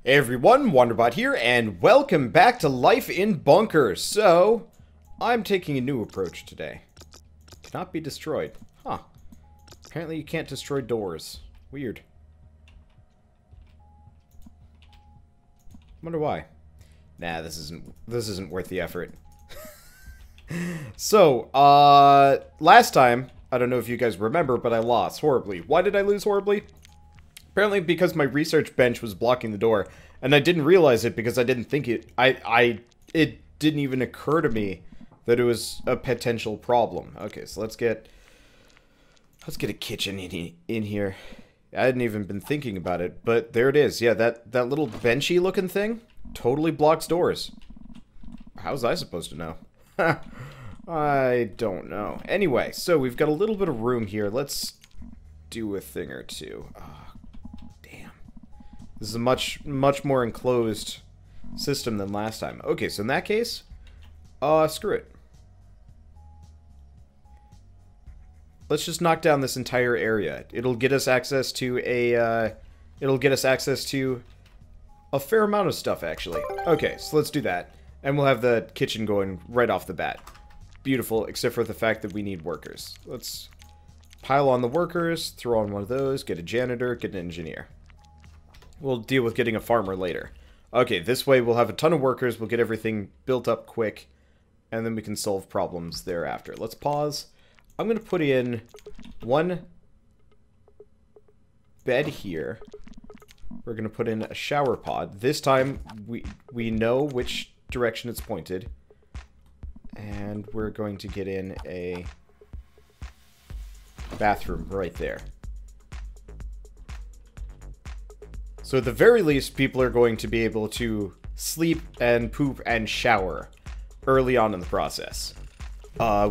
Hey everyone, Wanderbot here, and welcome back to Life in Bunkers. So, I'm taking a new approach today. Cannot be destroyed. Huh. Apparently you can't destroy doors. Weird. Wonder why. Nah, this isn't worth the effort. So, last time, I don't know if you guys remember, but I lost horribly. Why did I lose horribly? Apparently because my research bench was blocking the door, and I didn't realize it because I didn't think it... It didn't even occur to me that it was a potential problem. Okay, so let's get a kitchen in here. I hadn't even been thinking about it, but there it is. Yeah, that little benchy looking thing totally blocks doors. How's I supposed to know? I don't know. Anyway, so we've got a little bit of room here. Let's do a thing or two. This is a much more enclosed system than last time. Okay, so in that case, screw it. Let's just knock down this entire area. It'll get us access to a fair amount of stuff, actually. Okay, so let's do that. And we'll have the kitchen going right off the bat. Beautiful, except for the fact that we need workers. Let's pile on the workers, throw on one of those, get a janitor, get an engineer. We'll deal with getting a farmer later. Okay, this way we'll have a ton of workers, we'll get everything built up quick, and then we can solve problems thereafter. Let's pause. I'm going to put in one bed here. We're going to put in a shower pod. This time, we know which direction it's pointed. And we're going to get in a bathroom right there. So at the very least, people are going to be able to sleep and poop and shower early on in the process.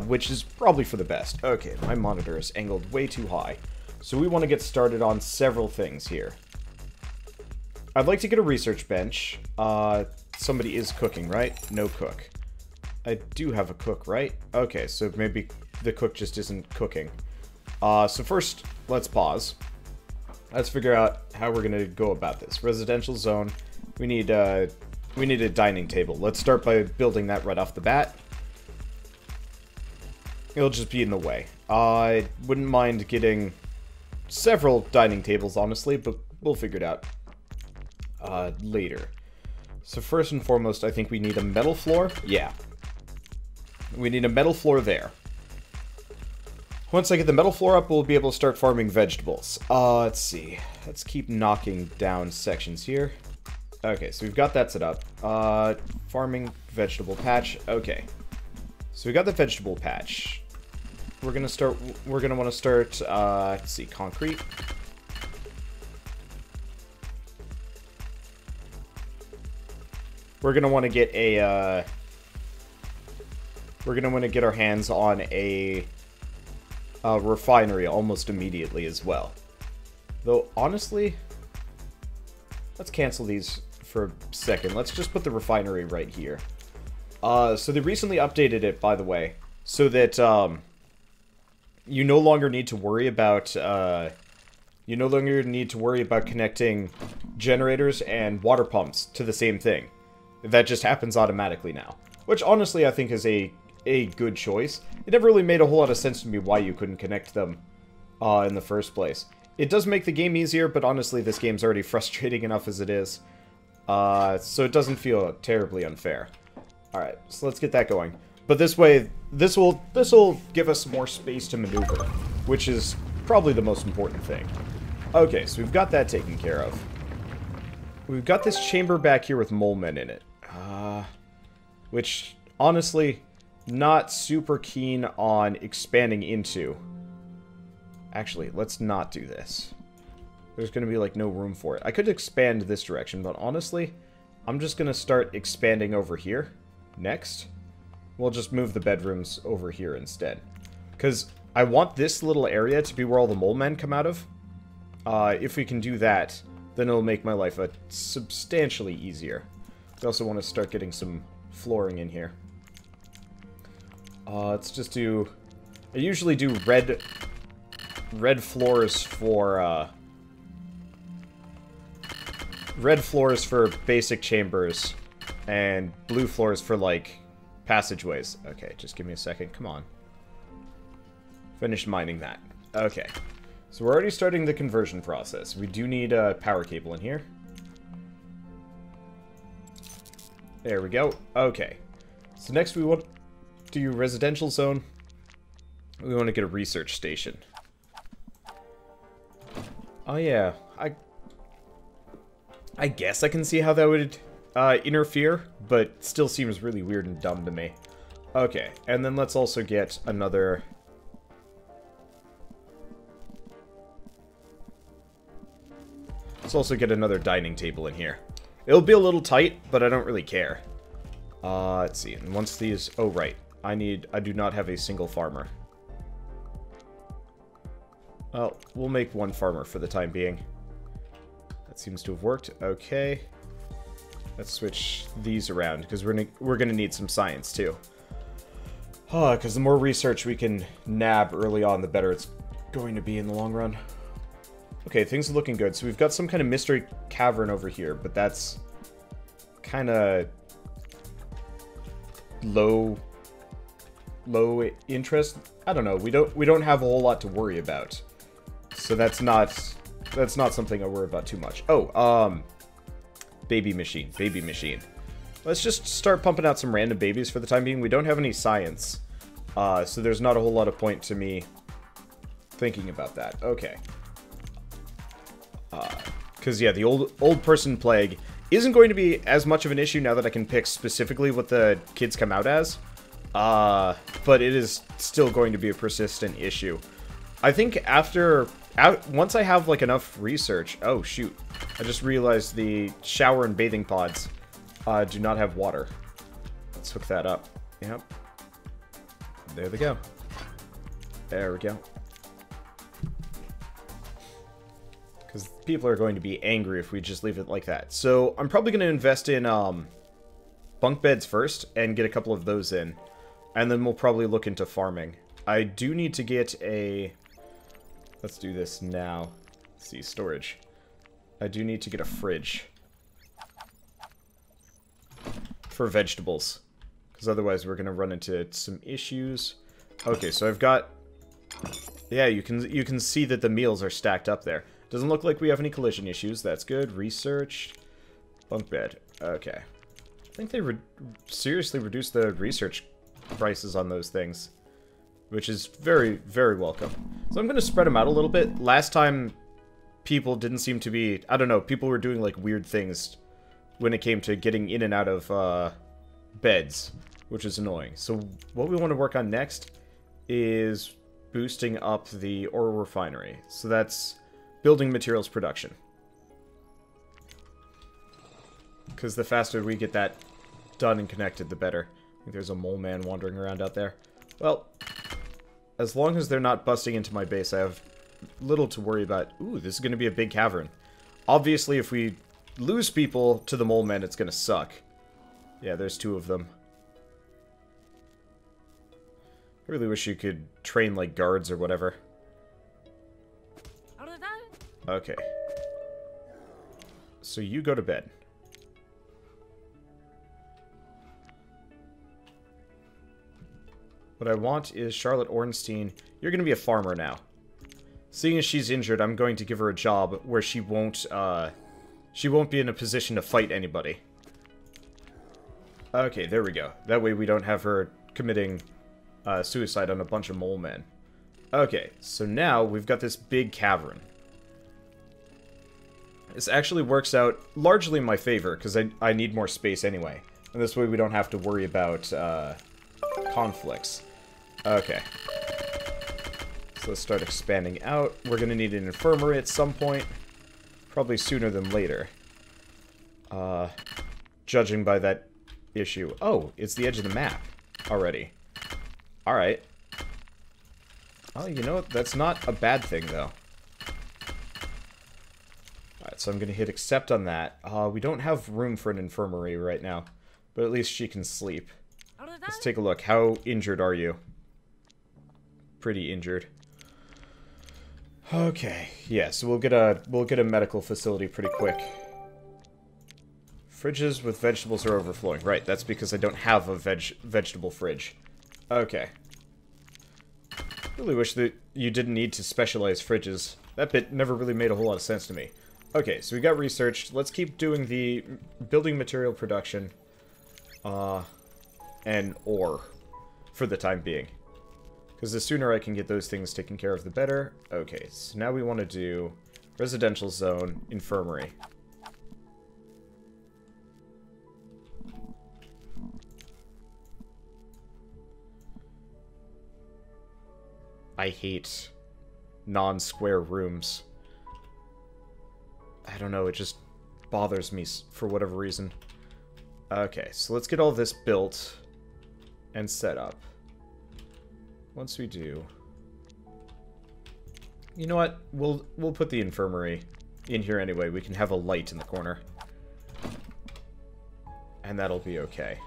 Which is probably for the best. Okay, my monitor is angled way too high. So we want to get started on several things here. I'd like to get a research bench. Somebody is cooking, right? No cook. I do have a cook, right? Okay, so maybe the cook just isn't cooking. So first, let's pause. Let's figure out how we're gonna go about this. Residential zone. We need a dining table. Let's start by building that right off the bat. It'll just be in the way. I wouldn't mind getting several dining tables, honestly, but we'll figure it out later. So first and foremost, I think we need a metal floor. Yeah. We need a metal floor there. Once I get the metal floor up, we'll be able to start farming vegetables. Let's see. Let's keep knocking down sections here. Okay, so we've got that set up. Farming vegetable patch. Okay. So we got the vegetable patch. We're gonna want to start, let's see, concrete. We're gonna want to get a, we're gonna want to get our hands on a refinery almost immediately as well. Though, honestly, let's cancel these for a second. Let's just put the refinery right here. So they recently updated it, by the way, so that you no longer need to worry about connecting generators and water pumps to the same thing. That just happens automatically now, which honestly I think is a good choice. It never really made a whole lot of sense to me why you couldn't connect them in the first place. It does make the game easier, but honestly this game's already frustrating enough as it is. So it doesn't feel terribly unfair. Alright, so let's get that going. But this way, this will give us more space to maneuver, which is probably the most important thing. Okay, so we've got that taken care of. We've got this chamber back here with mole men in it. Which, honestly, not super keen on expanding into. Actually, let's not do this. There's going to be, like, no room for it. I could expand this direction, but honestly, I'm just going to start expanding over here. Next, we'll just move the bedrooms over here instead. Because I want this little area to be where all the mole men come out of. If we can do that, then it'll make my life substantially easier. We also want to start getting some flooring in here. Let's just do... I usually do red floors for red floors for basic chambers, and blue floors for, like, passageways. Okay, just give me a second. Come on. Finished mining that. Okay. So we're already starting the conversion process. We do need a power cable in here. There we go. Okay. So next we want to do residential zone. We want to get a research station. Oh yeah, I guess I can see how that would interfere, but still seems really weird and dumb to me. Okay, and then let's also get another... Let's also get another dining table in here. It'll be a little tight, but I don't really care. Let's see, and once these... Oh, right. I do not have a single farmer. Well, we'll make one farmer for the time being. That seems to have worked. Okay. Let's switch these around, because we're gonna need some science, too. Because the more research we can nab early on, the better it's going to be in the long run. Okay, things are looking good. So we've got some kind of mystery cavern over here, but that's kind of low interest. I don't know. We don't have a whole lot to worry about. So that's not something I worry about too much. Oh, baby machine. Let's just start pumping out some random babies for the time being. We don't have any science, so there's not a whole lot of point to me thinking about that. Okay. Because, yeah, the old person plague isn't going to be as much of an issue now that I can pick specifically what the kids come out as. But it is still going to be a persistent issue. I think once I have, like, enough research... Oh, shoot. I just realized the shower and bathing pods do not have water. Let's hook that up. Yep. There they go. There we go. Because people are going to be angry if we just leave it like that. So, I'm probably going to invest in bunk beds first and get a couple of those in. And then we'll probably look into farming. I do need to get a... Let's do this now. Let's see, storage. I do need to get a fridge. For vegetables. Because otherwise we're going to run into some issues. Okay, so I've got... Yeah, you can see that the meals are stacked up there. Doesn't look like we have any collision issues. That's good. Research. Bunk bed. Okay. I think they seriously reduced the research prices on those things. Which is very, very welcome. So I'm going to spread them out a little bit. Last time, people didn't seem to be... I don't know, people were doing, like, weird things when it came to getting in and out of beds, which is annoying. So what we want to work on next is boosting up the ore refinery. So that's building materials production. Because the faster we get that done and connected, the better. I think there's a mole man wandering around out there. Well... As long as they're not busting into my base, I have little to worry about. Ooh, this is going to be a big cavern. Obviously, if we lose people to the mole men, it's going to suck. Yeah, there's two of them. I really wish you could train, like, guards or whatever. Okay. So you go to bed. What I want is Charlotte Ornstein. You're going to be a farmer now. Seeing as she's injured, I'm going to give her a job where she won't be in a position to fight anybody. Okay, there we go. That way we don't have her committing suicide on a bunch of mole men. Okay, so now we've got this big cavern. This actually works out largely in my favor, because I need more space anyway. And this way we don't have to worry about conflicts. Okay. So let's start expanding out. We're going to need an infirmary at some point. Probably sooner than later. Judging by that issue. Oh, it's the edge of the map already. Alright. Oh, you know what? That's not a bad thing, though. Alright, so I'm going to hit accept on that. We don't have room for an infirmary right now. But at least she can sleep. Let's take a look. How injured are you? Pretty injured. Okay. Yeah, so we'll get a medical facility pretty quick. Fridges with vegetables are overflowing. Right, that's because I don't have a vegetable fridge. Okay. Really wish that you didn't need to specialize fridges. That bit never really made a whole lot of sense to me. Okay, so we got researched. Let's keep doing the building material production. And ore. For the time being. Because the sooner I can get those things taken care of, the better. Okay, so now we want to do residential zone, infirmary. I hate non-square rooms. I don't know, it just bothers me for whatever reason. Okay, so let's get all this built and set up. Once we do... You know what? We'll put the infirmary in here anyway. We can have a light in the corner. And that'll be okay.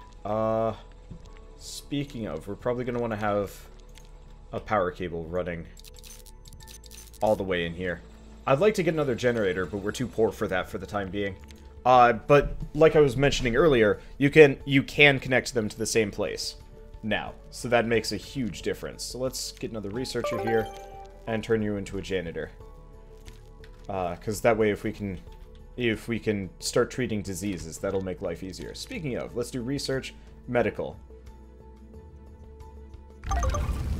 Speaking of, we're probably going to want to have a power cable running all the way in here. I'd like to get another generator, but we're too poor for that for the time being. But like I was mentioning earlier, you can connect them to the same place now. So that makes a huge difference. So let's get another researcher here and turn you into a janitor. Because that way if we can start treating diseases, that'll make life easier. Speaking of, let's do research, medical.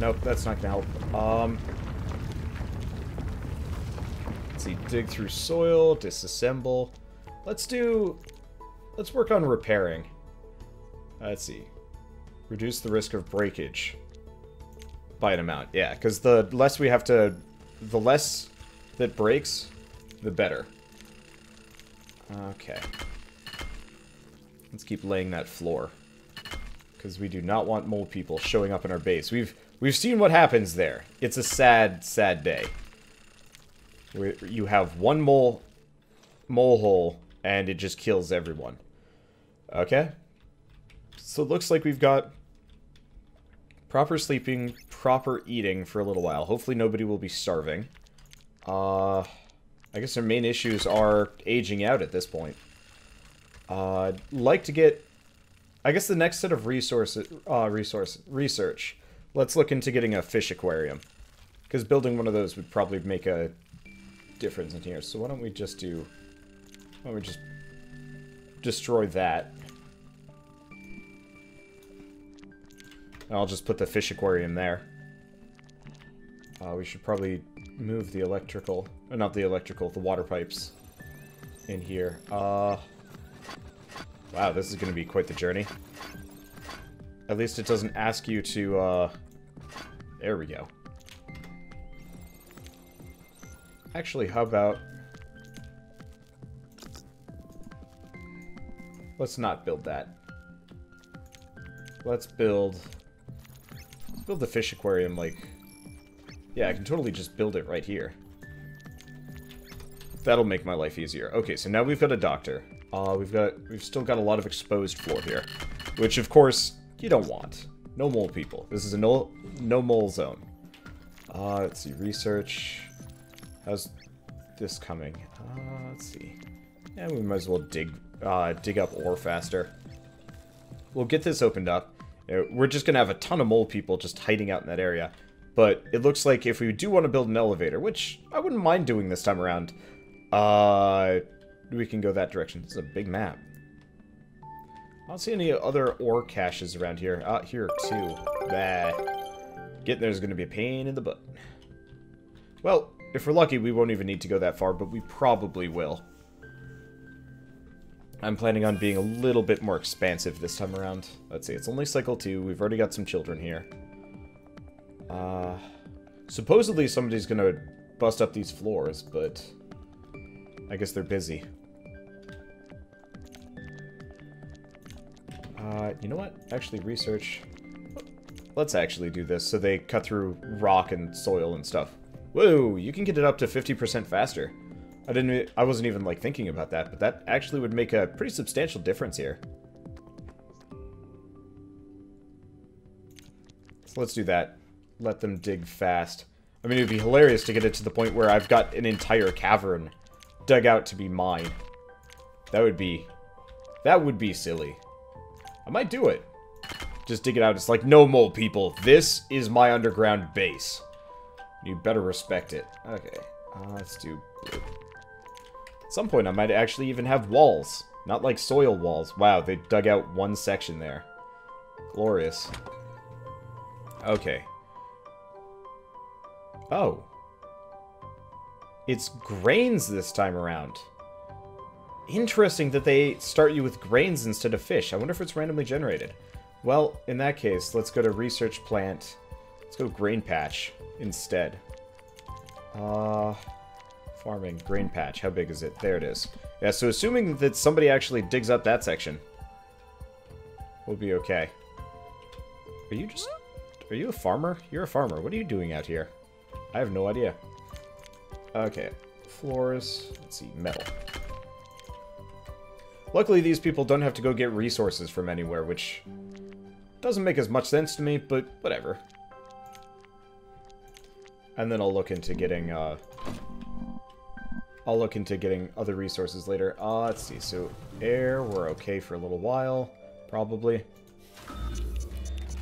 Nope, that's not gonna help. Let's see, dig through soil, disassemble. Let's work on repairing. Let's see. Reduce the risk of breakage by an amount. Yeah, because the less that breaks, the better. Okay. Let's keep laying that floor. Because we do not want mole people showing up in our base. We've seen what happens there. It's a sad, sad day. Where you have one mole hole, and it just kills everyone. Okay. So it looks like we've got proper sleeping, proper eating for a little while. Hopefully nobody will be starving. I guess our main issues are aging out at this point. Like to get... I guess the next set of research, let's look into getting a fish aquarium. Because building one of those would probably make a difference in here. So why don't we just destroy that. And I'll just put the fish aquarium there. We should probably move the electrical, not the electrical, the water pipes in here. Wow, this is going to be quite the journey. At least it doesn't ask you to, there we go. Actually, how about... Let's not build that. Let's build the fish aquarium, like... Yeah, I can totally just build it right here. That'll make my life easier. Okay, so now we've got a doctor. We've still got a lot of exposed floor here. Which, of course, you don't want. No mole people. This is a no mole zone. Let's see, research. How's this coming? Let's see. Yeah, we might as well dig up ore faster. We'll get this opened up. We're just gonna have a ton of mole people just hiding out in that area. But it looks like if we do want to build an elevator, which I wouldn't mind doing this time around, we can go that direction. This is a big map. I don't see any other ore caches around here. Here too. Getting there is going to be a pain in the butt. Well, if we're lucky, we won't even need to go that far, but we probably will. I'm planning on being a little bit more expansive this time around. Let's see, it's only cycle 2. We've already got some children here. Supposedly somebody's gonna bust up these floors, but I guess they're busy. You know what? Actually, research. Let's actually do this so they cut through rock and soil and stuff. Whoa, you can get it up to 50% faster. I wasn't even like thinking about that, but that actually would make a pretty substantial difference here. So let's do that. Let them dig fast. I mean, it would be hilarious to get it to the point where I've got an entire cavern dug out to be mine. That would be That would be silly. I might do it. Just dig it out. It's like, no mole, people. This is my underground base. You better respect it. Okay. Let's do blue. At some point, I might actually even have walls. Not like soil walls. Wow, they dug out one section there. Glorious. Okay. Oh. It's grains this time around. Interesting that they start you with grains instead of fish. I wonder if it's randomly generated. Well, in that case, let's go to research plant. Let's go grain patch instead. Farming, grain patch. How big is it? There it is. Yeah, so assuming that somebody actually digs up that section, we'll be okay. Are you a farmer? You're a farmer. What are you doing out here? I have no idea. Okay. Floors. Let's see. Metal. Luckily, these people don't have to go get resources from anywhere, which doesn't make as much sense to me, but whatever. And then I'll look into getting, other resources later. Let's see. So, air, we're okay for a little while, probably.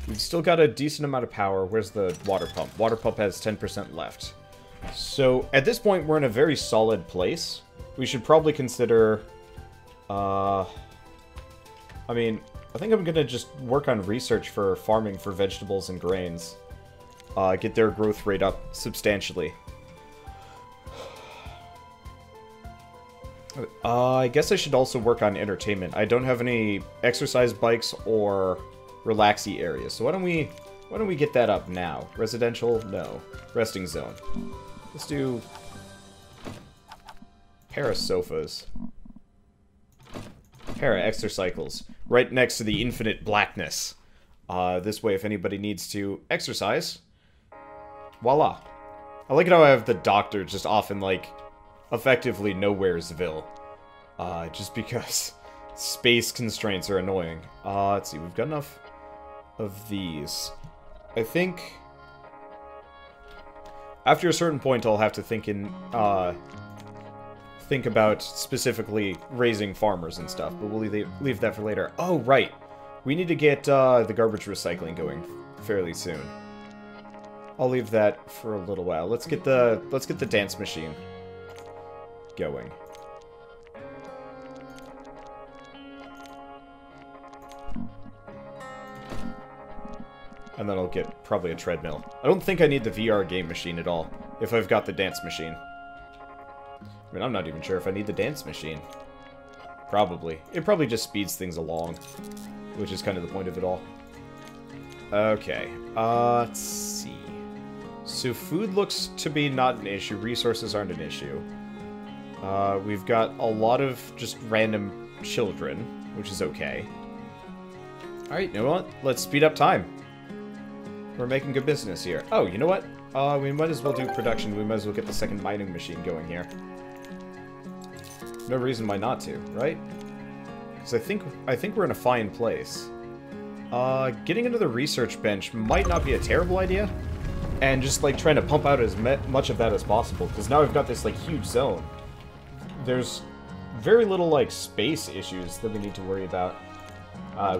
We've still got a decent amount of power. Where's the water pump? Water pump has 10% left. So, at this point, we're in a very solid place. We should probably consider, I mean, I think I'm gonna just work on research for farming for vegetables and grains. Get their growth rate up substantially. I guess I should also work on entertainment. I don't have any exercise bikes or relaxy areas, so why don't we get that up now? Residential? No. Resting zone. Let's do para sofas. Para exercycles. Right next to the infinite blackness. This way, if anybody needs to exercise, voila. I like it how I have the doctor just off in, like, effectively Nowheresville. Just because space constraints are annoying. Let's see, we've got enough of these. I think after a certain point, I'll have to think about specifically raising farmers and stuff, but we'll leave that for later. Oh, right. We need to get the garbage recycling going fairly soon. I'll leave that for a little while. Let's get the dance machine going. And then I'll get probably a treadmill. I don't think I need the VR game machine at all, if I've got the dance machine. I mean, I'm not even sure if I need the dance machine. Probably. It probably just speeds things along, which is kind of the point of it all. Okay, let's see. So food looks to be not an issue. Resources aren't an issue. We've got a lot of just random children, which is okay. Alright, you know what? Let's speed up time. We're making good business here. Oh, you know what? We might as well do production. We might as well get the second mining machine going here. No reason why not to, right? Because I think we're in a fine place. Getting into the research bench might not be a terrible idea. And just, like, trying to pump out as much of that as possible. Because now we've got this, like, huge zone. There's very little, like, space issues that we need to worry about.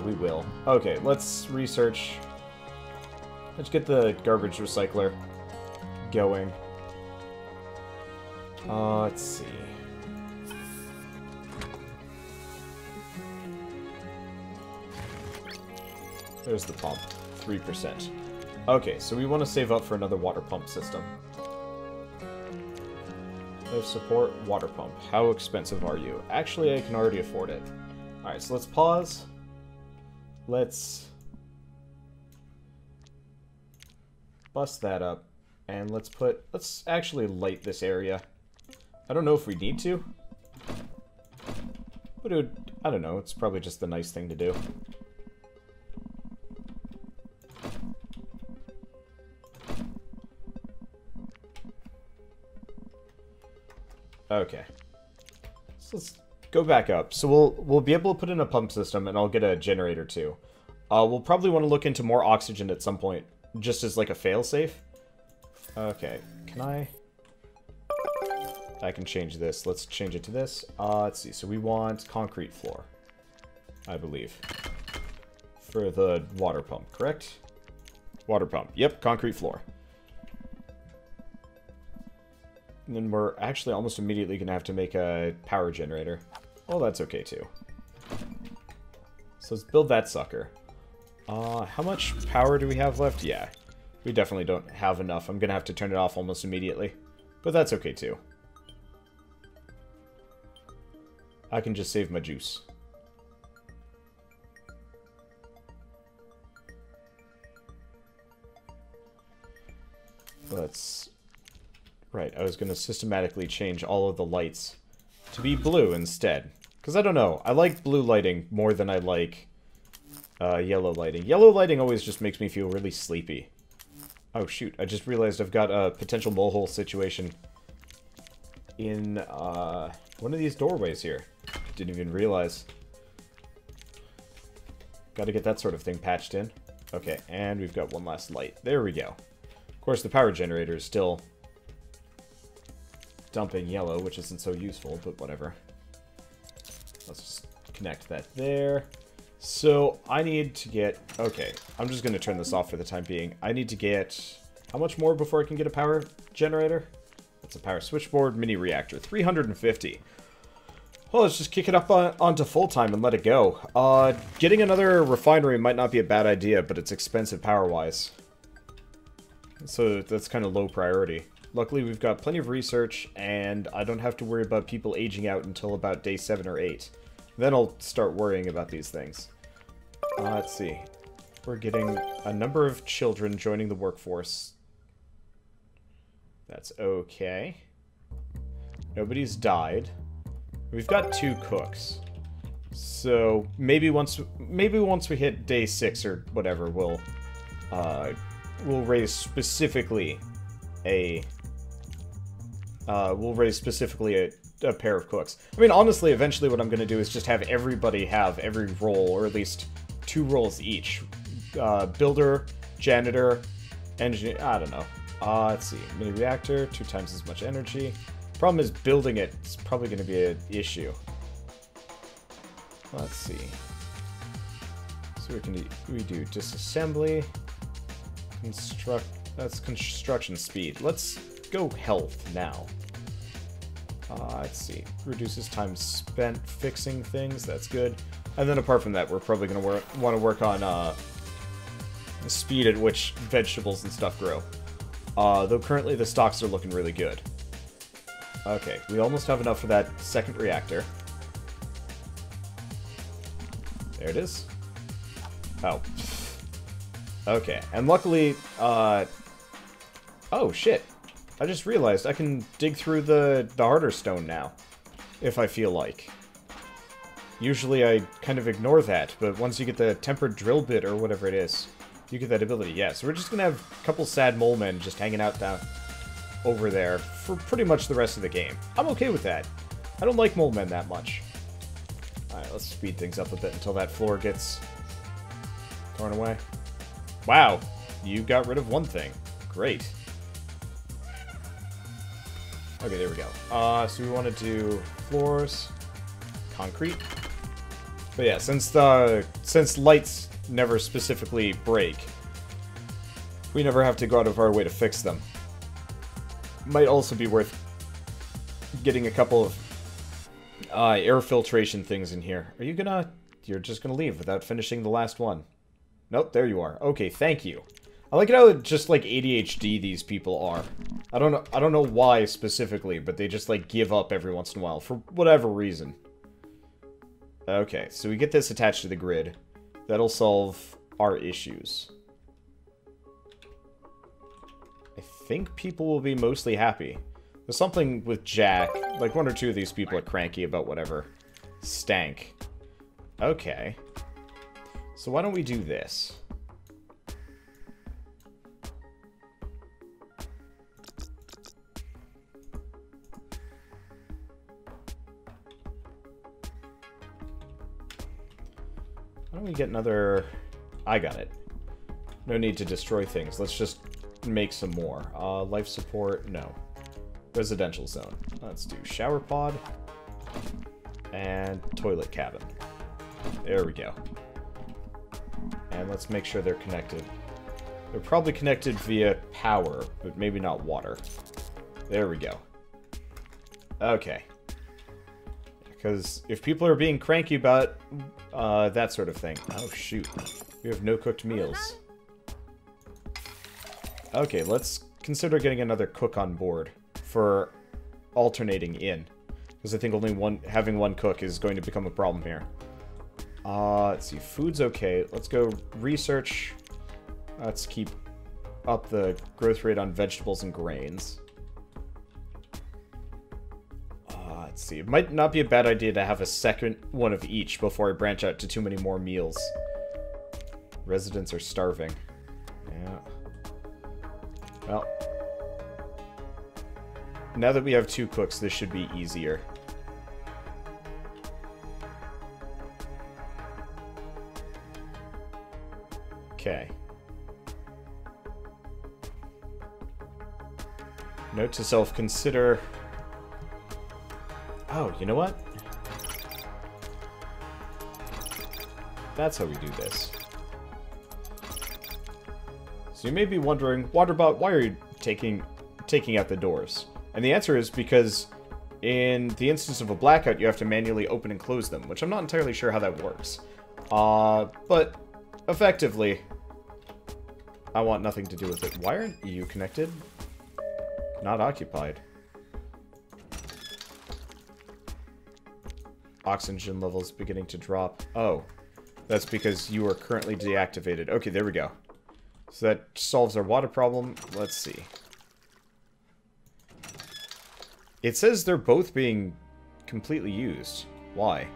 We will. Okay, let's research. Let's get the garbage recycler going. Let's see. There's the pump. 3%. Okay, so we want to save up for another water pump system. Life support, water pump. How expensive are you? Actually, I can already afford it. Alright, so let's pause. Let's bust that up. And let's actually light this area. I don't know if we need to. But I don't know, it's probably just the nice thing to do. Okay. So let's go back up. So we'll be able to put in a pump system, and I'll get a generator too. We'll probably want to look into more oxygen at some point, just as like a failsafe. Okay, can I can change this. Let's change it to this. Let's see. So we want concrete floor. I believe. For the water pump, correct? Water pump. Yep, concrete floor. And then we're actually almost immediately going to have to make a power generator. Oh, that's okay, too. So let's build that sucker. How much power do we have left? Yeah, we definitely don't have enough. I'm going to have to turn it off almost immediately. But that's okay, too. I can just save my juice. Let's... Right, I was going to systematically change all of the lights to be blue instead. Because I don't know, I like blue lighting more than I like yellow lighting. Yellow lighting always just makes me feel really sleepy. Oh shoot, I just realized I've got a potential molehole situation in one of these doorways here. Didn't even realize. Got to get that sort of thing patched in. Okay, and we've got one last light. There we go. Of course, the power generator is still dumping yellow, which isn't so useful, but whatever. Let's just connect that there. So, I need to get... Okay, I'm just going to turn this off for the time being. I need to get... How much more before I can get a power generator? That's a power switchboard, mini reactor. 350. Well, let's just kick it up onto full-time and let it go. Getting another refinery might not be a bad idea, but it's expensive power-wise. So, that's kind of low priority. Luckily, we've got plenty of research, and I don't have to worry about people aging out until about day 7 or 8. Then I'll start worrying about these things. Let's see. We're getting a number of children joining the workforce. That's okay. Nobody's died. We've got 2 cooks. So maybe once we hit day 6 or whatever, we'll raise specifically a pair of cooks. I mean, honestly, eventually what I'm going to do is just have everybody have every role, or at least 2 roles each. Builder, janitor, engineer, I don't know. Let's see. Mini reactor, 2 times as much energy. Problem is, building it is probably going to be an issue. Let's see. So we do disassembly, construct. That's construction speed. Let's go health now. Let's see. Reduces time spent fixing things. That's good. And then apart from that, we're probably going to want to work on the speed at which vegetables and stuff grow. Though currently the stocks are looking really good. Okay, we almost have enough for that second reactor. There it is. Oh. Okay, and luckily, oh shit. I just realized I can dig through the harder stone now, if I feel like. Usually I kind of ignore that, but once you get the tempered drill bit or whatever it is, you get that ability. Yeah, so we're just gonna have a couple sad mole men just hanging out down over there for pretty much the rest of the game. I'm okay with that. I don't like mole men that much. Alright, let's speed things up a bit until that floor gets torn away. Wow, you got rid of one thing. Great. Okay, there we go. So we want to do floors, concrete. But yeah, since lights never specifically break, we never have to go out of our way to fix them. Might also be worth getting a couple of air filtration things in here. Are you gonna... You're just gonna leave without finishing the last one. Nope, there you are. Okay, thank you. I like how just like ADHD these people are. I don't know why specifically, but they just like give up every once in a while for whatever reason. Okay, so we get this attached to the grid. That'll solve our issues. I think people will be mostly happy. There's something with Jack. Like 1 or 2 of these people are cranky about whatever stank. Okay. So why don't we do this? Why don't we get another... I got it. No need to destroy things. Let's just make some more. Life support, no. Residential zone. Let's do shower pod. And toilet cabin. There we go. And let's make sure they're connected. They're probably connected via power, but maybe not water. There we go. Okay. Because if people are being cranky about that sort of thing... Oh, shoot. We have no cooked meals. Okay, let's consider getting another cook on board for alternating in. Because I think only having one cook is going to become a problem here. Let's see. Food's okay. Let's go research. Let's keep up the growth rate on vegetables and grains. Let's see. It might not be a bad idea to have a second one of each before I branch out to too many more meals. Residents are starving. Yeah. Well. Now that we have 2 cooks, this should be easier. Okay. Note to self, consider... Oh, you know what? That's how we do this. So you may be wondering, Wanderbot, why are you taking out the doors? And the answer is because in the instance of a blackout, you have to manually open and close them, which I'm not entirely sure how that works. But effectively, I want nothing to do with it. Why aren't you connected? Not occupied. Oxygen levels beginning to drop. Oh, that's because you are currently deactivated. Okay, there we go. So that solves our water problem. Let's see. It says they're both being completely used. Why?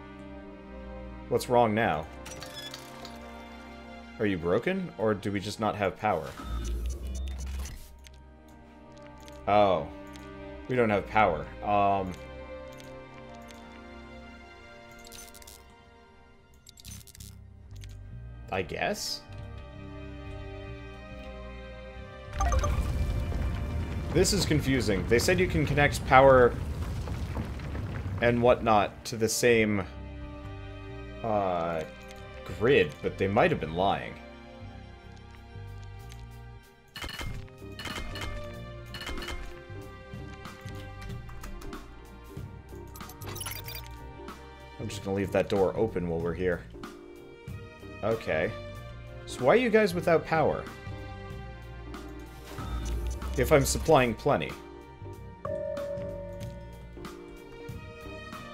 What's wrong now? Are you broken, or do we just not have power? Oh. We don't have power. I guess? This is confusing. They said you can connect power and whatnot to the same grid, but they might have been lying. I'm just gonna leave that door open while we're here. Okay. So why are you guys without power? If I'm supplying plenty.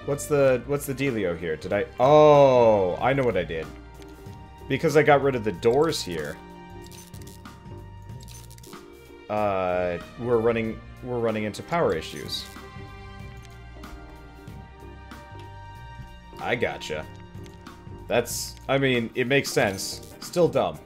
What's the dealio here? Did I... Oh, I know what I did. Because I got rid of the doors here. We're running into power issues. I gotcha. That's... I mean, it makes sense. Still dumb.